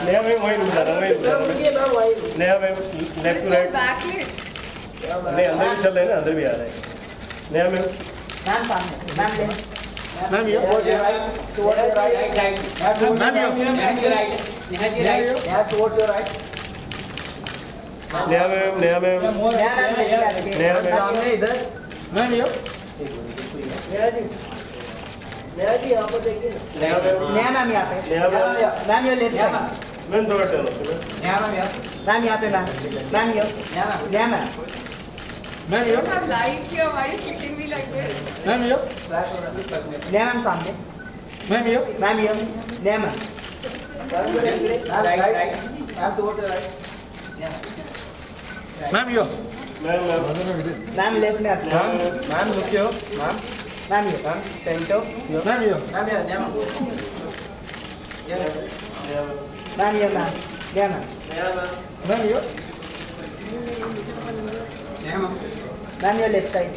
नया मैम वही रुक जाना नया मैम लेफ्ट टू राइट नहीं अंदर भी चल रहे हैं ना अंदर भी आ रहे हैं नया मैम मैम ये towards your right मैम ये towards your right नया मैम सामने इधर मैम ये नया जी यहाँ पर देखिए नया मैम यहाँ पे मैम ये लेफ्ट साइड मैम थोड़ा टर्न नया मैम यहाँ पे मैम ये नया मैम मैम ये have light here. Why are you kicking me like this? Ma'am ये नया मैम सामने मैम ये नया ma'am right ma'am towards the right ma'am ये मैम लेफ्ट में आते हैं मैम रुकियो मैम ये सेंटर मैम ये मैम ये मैम ये left side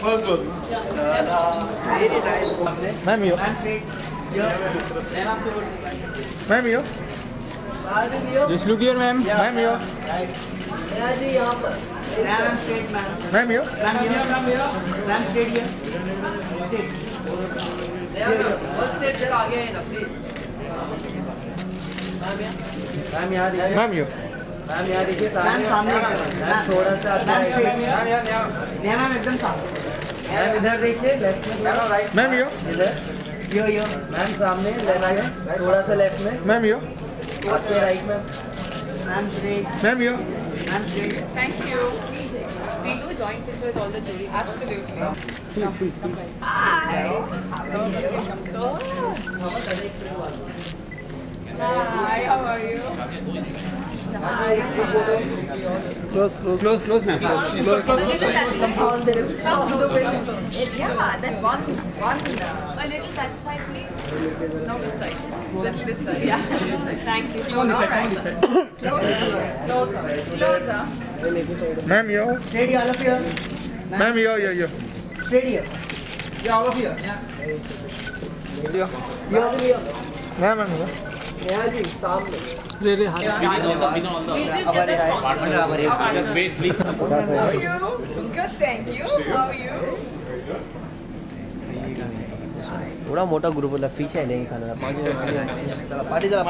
first dose ma'am ये मैम ये just look here मैम ये नया जी यहाँ पर मैम स्ट्रेट मैम ये मैम स्ट्रेट ये वन स्टेप जरा आगे है ना प्लीज मैम यहाँ देखिए मैम देखिए सामने मैम थोड़ा सा मैम स्ट्रेट मैम एकदम सामने मैम इधर देखिए लेफ्ट में राइट मैम इधर यो मैम सामने लेफ्ट में थोड़ा सा लेफ्ट में मैम आपके राइट में ma'am straight ma'am straight Thank you. We do joint picture with all the jury. Absolutely. Hi. Hi. How are you? Hi. close now Yeah, that one. A little that side, please. No, this side. Little this side. Yeah. Thank you. Closer. Ma'am ये straight all of here ma'am ये straight here all of you ma'am नया जी सामने रे How are you? Good, thank you. How are you? थोड़ा मोटा group होता पीछे नहीं खाना पार्टी चला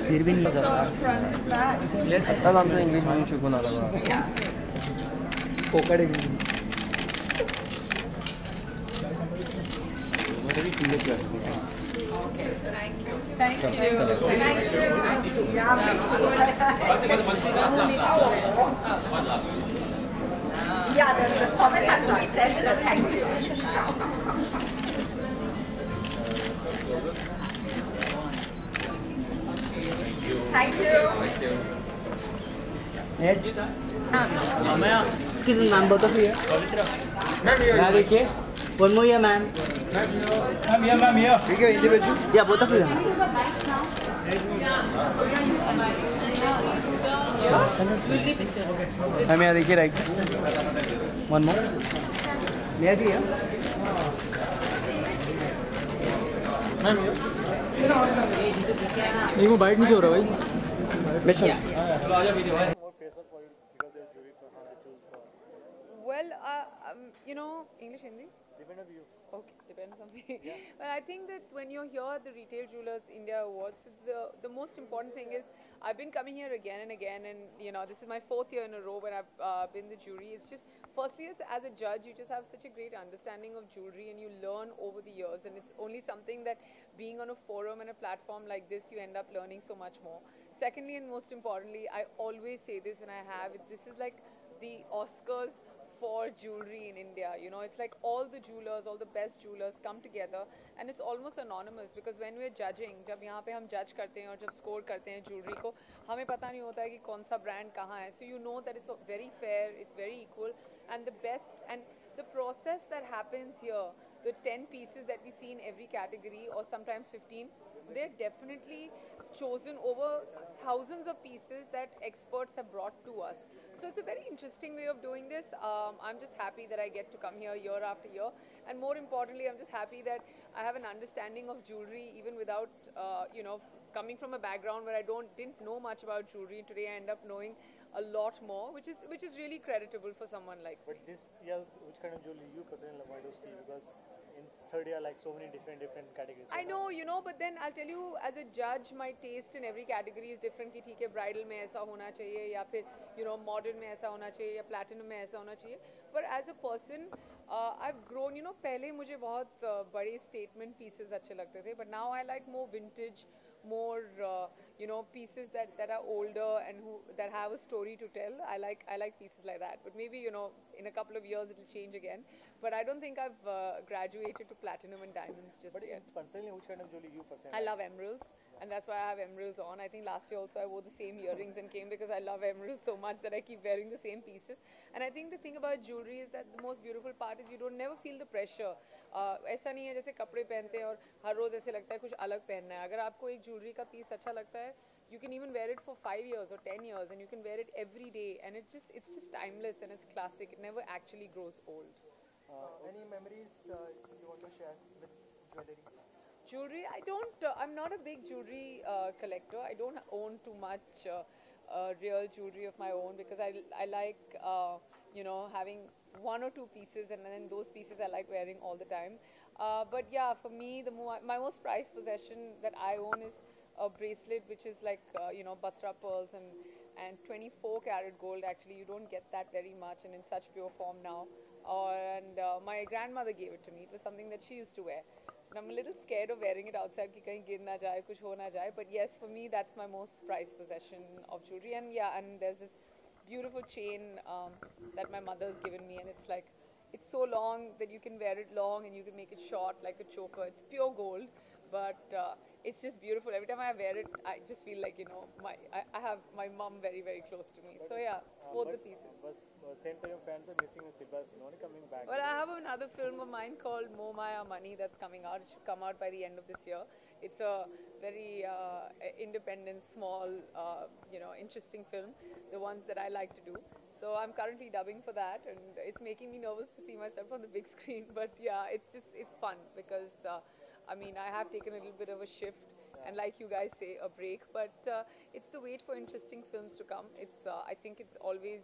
फिर भी नहीं चला तब हम तो इंग्लिश में शुरू ना लगा पोकड़ Thank you. Yeah, the comment has to be said, so thank you. Thank you. Excuse me, ma'am, both of you. Ma'am देखिए one more year, ma'am. ठीक है individual Yeah, both of you, ma'am. Ma'am यहाँ देखिए right one more नया जी है ma'am ये वो bite नहीं हो रहा भाई Well, English, Hindi? Depends on you. Okay, depends on me. But I think that when you're here at the Retail Jewelers India Awards, the most important thing is I've been coming here again and again, and this is my 4th year in a row where I've been the jury. It's just, firstly, as a judge, you just have such a great understanding of jewelry, and you learn over the years, and it's only something that being on a forum and a platform like this, you end up learning so much more. Secondly, and most importantly, I always say this, and I have it, this is like the Oscars for jewelry in India. It's like all the jewelers, all the best jewelers come together, and it's almost anonymous because when we're judging, जब यहाँ पे हम judge करते हैं और जब score करते हैं jewelry को, हमें पता नहीं होता है कि कौन सा brand कहाँ है. So you know that it's very fair, it's very equal, and the best, and the process that happens here the 10 pieces that we see in every category, or sometimes 15, they're definitely chosen over thousands of pieces that experts have brought to us. So it's a very interesting way of doing this. I'm just happy that I get to come here year after year, and more importantly, I'm just happy that I have an understanding of jewelry even without, you know, coming from a background where I didn't know much about jewelry. Today I end up knowing a lot more, which is really creditable for someone like me. But this year, which kind of jewelry you personally want to see? Because in third year, like so many different categories. I know, you know, but then I'll tell you, as a judge, my taste in every category is different. कि ठीक है, bridal में ऐसा होना चाहिए, या फिर you know modern में ऐसा होना चाहिए, या platinum में ऐसा होना चाहिए. But as a person, I've grown. You know, पहले मुझे बहुत बड़े statement pieces अच्छे लगते थे, but now I like more vintage, more you know, pieces that are older and that have a story to tell. I like pieces like that. But maybe, you know, in a couple of years it'll change again. But I don't think I've graduated to platinum and diamonds just yet. But personally, which kind of jewelry you personally? I love emeralds, and that's why I have emeralds on. I think last year also I wore the same earrings and came because I love emeralds so much that I keep wearing the same pieces. And I think the thing about jewelry is that the most beautiful part is you don't never feel the pressure. ऐसा नहीं है जैसे कपड़े पहनते हैं और हर रोज ऐसे लगता है कुछ अलग पहनना है. अगर आपको एक ज्वेलरी का पीस अच्छा लगता है, you can even wear it for 5 years or 10 years, and you can wear it every day, and it's just timeless and it's classic. It never actually grows old. Any memories you want to share with jewelry? Jewelry, I'm not a big jewelry collector. I don't own too much real jewelry of my own because I like you know, having one or two pieces, and then those pieces I like wearing all the time. But yeah, for me, my most prized possession that I own is a bracelet, which is like you know, Basra pearls and 24 karat gold. Actually, you don't get that very much and in such pure form now. And my grandmother gave it to me. It was something that she used to wear. And I'm a little scared of wearing it outside कि कहीं गिर ना जाए, कुछ हो ना जाए. But yes, for me, that's my most prized possession of jewelry. And yeah, and there's this beautiful chain that my mother's given me, and it's like, it's so long that you can wear it long and you can make it short like a choker. It's pure gold, but it's just beautiful. Every time I wear it, I just feel like, you know, I have my mom very, very close to me. So yeah, both the pieces. But same time, your fans are missing Siddharth Sinoni coming back. Well, I have another film of mine called Moh Maya Money that's coming out. It should come out by the end of this year. It's a very independent, small, you know, interesting film. The ones that I like to do. So I'm currently dubbing for that, and it's making me nervous to see myself on the big screen. But yeah, it's fun because I mean, I have taken a little bit of a shift, and like you guys say, a break. But it's the wait for interesting films to come. It's I think it's always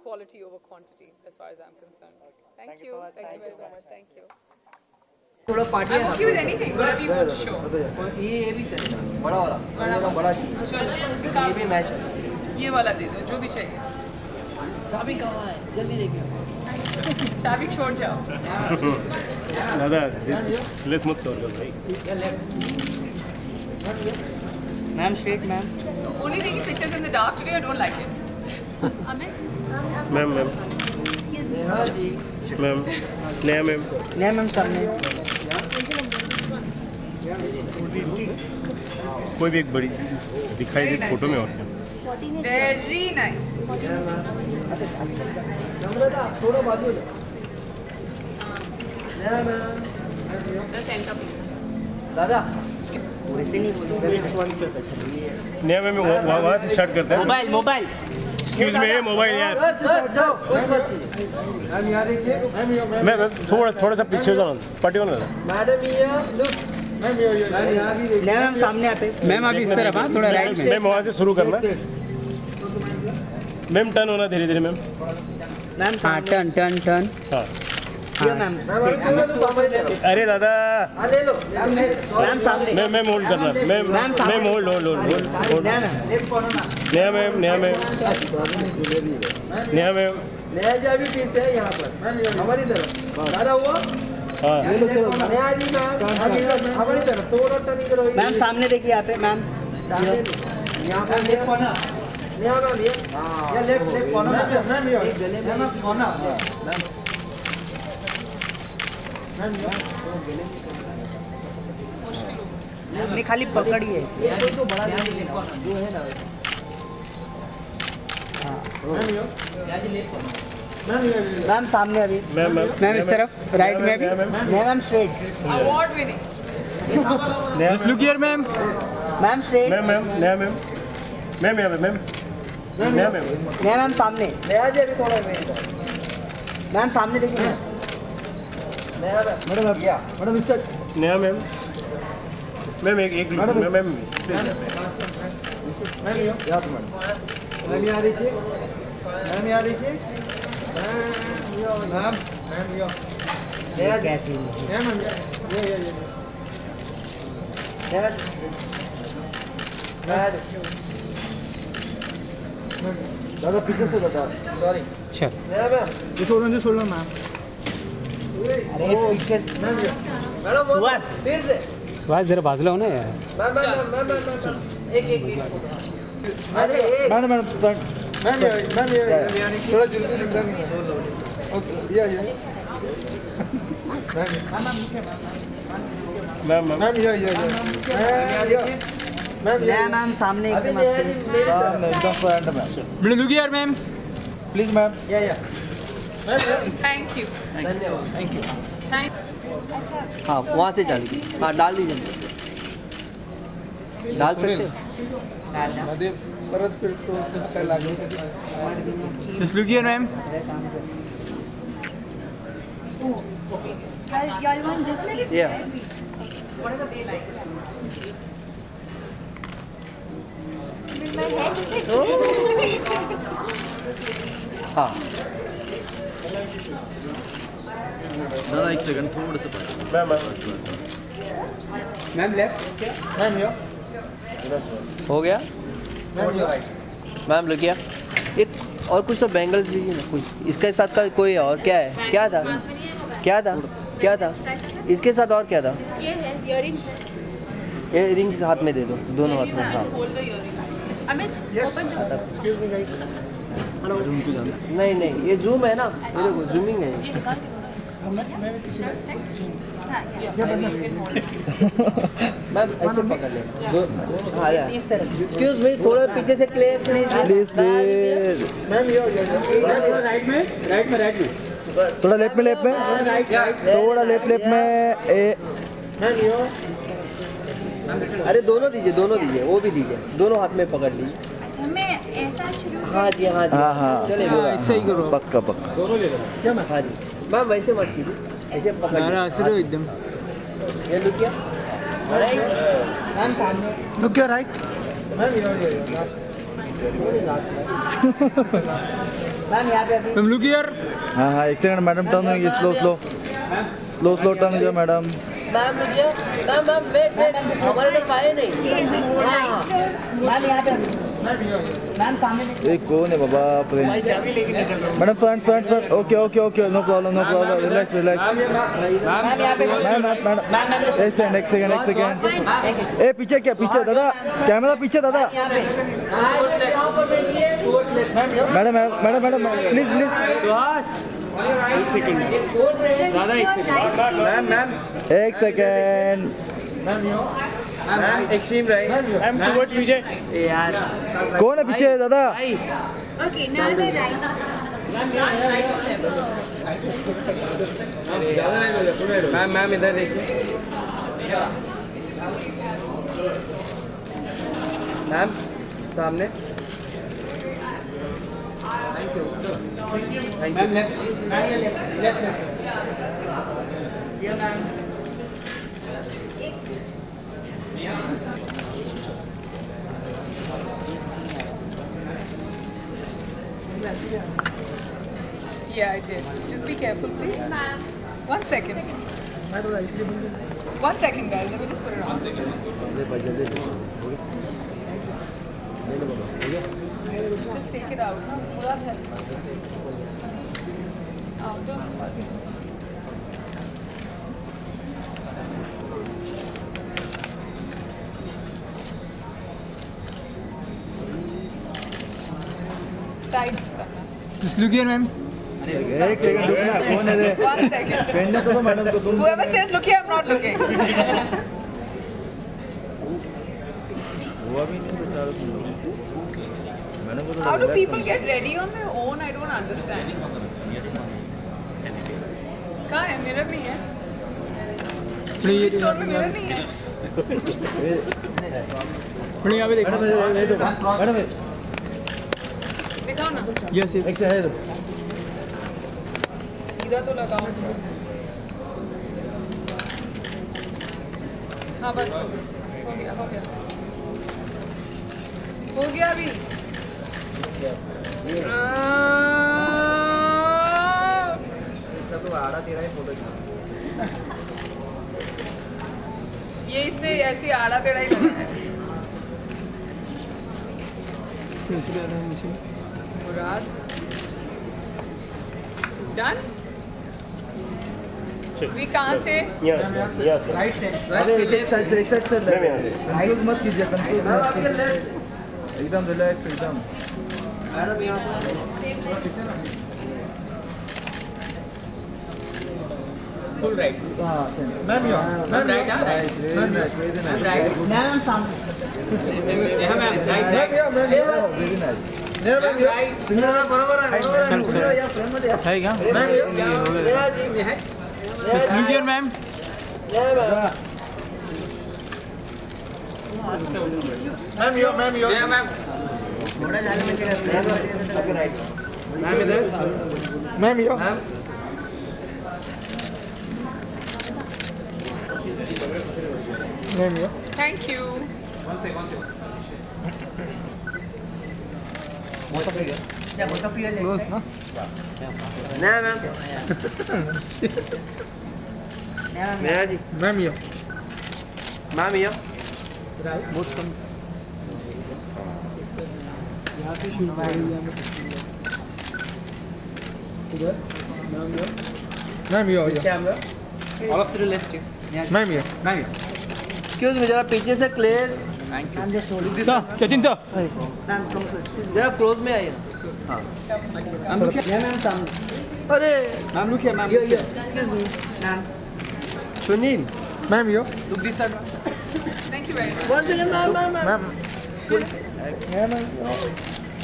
quality over quantity as far as I'm concerned. Okay. Thank you. Thank you very much. Thank you. थोड़ा party I'm okay with anything, whatever you want to show. ये भी चलेगा, बड़ा वाला बड़ा चाहिए, ये भी मैच है, ये वाला दे दो, जो भी चाहिए. चाबी कहाँ है, जल्दी लेके चाबी छोड़ जाओ. दादा लेस मत छोड़ दो भाई. Ma'am straight ma'am. Only taking pictures in the dark today, I don't like it. Ma'am नया मैम सामने. कोई भी एक बड़ी दिखाई दे फोटो में. और Very nice. थोड़ा बाजू हो दादा वैसे नहीं नया मैम वहाँ से स्टार्ट करते हैं. मोबाइल एक्सक्यूज मी, मोबाइल यार. मैम यहाँ देखिए, मैम थोड़ा सा पीछे जाओ, पार्टी वाला. मैडम ये लुक, मैम यहाँ भी देखिए, मैम सामने आते. मैम अभी इस तरफ हाँ, थोड़ा राइट. मैम वहाँ से शुरू करना. मैम टर्न होना धीरे धीरे. मैम हाँ टर्न. हाँ मैम. अरे दादा ले लो मैम सामने. मैम होल्ड करना. Ma'am hold. नया मैम नया जी अभी पीछे है यहाँ पर, मैम हमारी तरफ दादा वो हाँ. नया जी मैम हमारी तरफ थोड़ा टर्न इधर होगी. मैम सामने देखिए यहाँ पे. मैम यहाँ पर लेफ्ट कॉर्नर, नया मैम ये लेफ्ट कॉर्नर मैम, ये गले में कॉर्नर हमने खाली पकड़ी है. ये कोई तो बड़ा जो है ना. हाँ मैम सामने अभी मैम इस तरफ राइट में भी ma'am straight Award winning. Just look here ma'am ma'am straight ma'am नया मैम यहाँ पे नया मैम मैम सामने नया जी अभी थोड़ा मैम सामने देखिए मैडम इस साइड नया मैम एक मैम मैम यहाँ देखिए मैम कैसी दादा पीछे से दादा सॉरी अच्छा जो छोड़ लो मैम अरे पीछे मैडम फिर से सुभाष जरा बाजूला हो ना यार एक मैडम थोड़ा जल्दी ओके मैम मैम सामने एकदम फ्रंट में look here ma'am please ma'am Thank you. Thank. हाँ वहाँ से डालिए हाँ डाल दीजिए डाल सकते just look here ma'am Y'all want this one? या What are they like? With my head? हाँ दादा एक सेकंड थोड़ा सा मैम लेफ्ट हो गया मैम लुक हियर एक और कुछ तो बैंगल्स लीजिए ना कुछ इसके साथ का कोई और क्या है क्या था इसके साथ और क्या था ये है earrings. इयररिंग्स हाथ में दे दो दोनों हाथ में हाँ Hold the earrings. Amit, open the. नहीं ये जूम है ना ये देखो जूमिंग है मैम ऐसे पकड़ ले हाँ यार एक्सक्यूज मी थोड़ा पीछे से क्लियर प्लीज मैम राइट में थोड़ा लेफ्ट में थोड़ा लेफ्ट में अरे दोनों दीजिए वो भी दीजिए दोनों हाथ में पकड़ लीजिए मैं ऐसा शुरू हाँ जी हाँ चलेगा इससे ही करो पक्का हाँ जी मैम वैसे मत कीजिए ऐसे पकड़ एकदम ये लुक क्या लुक क्या राइट मैम लुक हियर हाँ एक सेकंड मैडम टर्न होगी स्लो टर्न हो मैडम मैम रुकिए मैम वेट हमारे इधर पाए नहीं मैम कौन है बाबा madam front okay no problem relax एक सेकंड ए पीछे दादा कैमरा पीछे दादा मैडम प्लीज एक second extreme right I'm towards Vijay. यार कौन है पीछे दादा Okay, now the right. Ma'am इधर देखिए मैम सामने thank you Yeah, I did. Just be careful, please. 1 second. 1 second, guys. Let me just put it on. Just take it out. Will that help? Tight. Just look here, ma'am. एक second रुकना कौन है 1 second. पहनने तो madam को तुम Whoever says look here, I'm not looking. हुआ भी नहीं बेचारा तुम मैडम को How do people get ready on their own? I don't understand. कहाँ है? मिरर नहीं है। स्टोर में मिरर नहीं है। यहाँ पे देखो। मैडम दिखाओ ना। Yes yes. सीधा तो लगाओ। हाँ बस हो गया अभी। तो आड़ा तेरा ही फोटो ये इसने ऐसी आड़ा टेढ़ा ही लगाया है। मुराद डन। वी कहाँ से? यहाँ से राइट साइड अरे एक साइड से मैम यहाँ से कंफ्यूज मत कीजिए, कंफ्यूज मत कीजिए, एकदम रिलैक्स एकदम। मैडम यहाँ फुल राइट हाँ मैम यो मैम राइट हाँ राइट मैम राइट मैम सामने यहाँ मैम राइट मैम यो वेरी नाइस। मैम यो राइट बरोबर है क्या मैम यो medium ma'am ma'am yo ma'am थोड़ा जाने में राइट मैम इधर ma'am yo ma'am yo thank you. क्या बहुत फ्री है ना मैम मेरा जी मैम यो मैम यो बहुत कम यहाँ पे शुरू ma'am yo camera all of the left ma'am yo ma'am excuse me जरा पीछे से clear ma'am just hold this Sachin sir ma'am come जरा क्लोज में आइए मैम मैम सामने अरे ma'am look here ma'am excuse me ma'am Sunil ma'am yo look this side thank you very much. One second ma'am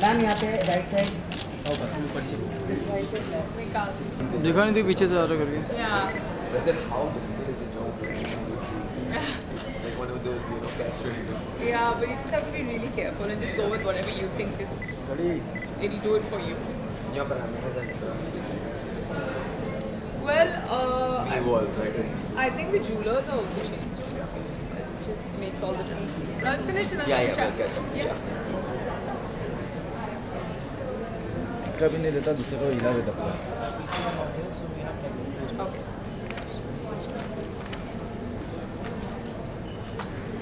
ma'am यहाँ पे right side देखा नहीं थी पीछे से ज़्यादा करके Yeah. Yeah, but you just have to be really careful and just go with whatever you think is it'll do it for you. Well, I think the jewelers are also changed. So it just makes all the difference. But I'll finish and then we'll chat. Yeah. कभी नहीं देता, दूसरे को हिला देता पूरा। Okay.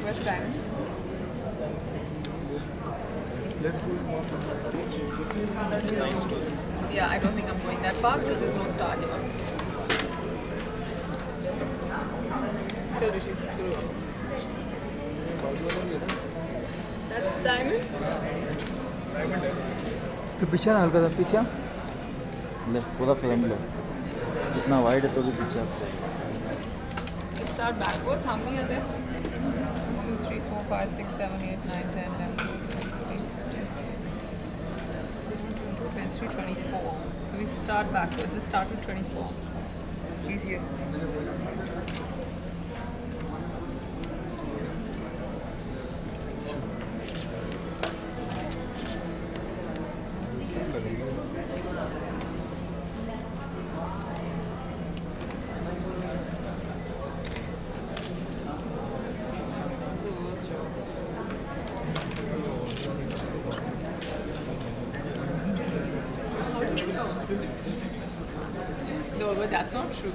Where's time? Let's go more. Yeah, I don't think I'm going that far because there's no star here. Chal Rishi, shuru karo. That's diamond? तो पीछे ना हल्का सा पीछे ले पूरा फ्रेम लो, इतना वाइड है तो भी पीछे आप चाहिए। Let's start backwards. How many are there? 2, 3, 4, 5, 6, 7, 8, 9, 10, 11, 12, 23, 24. So we start backwards. Let's start with 24. Easiest. No, but that's not true.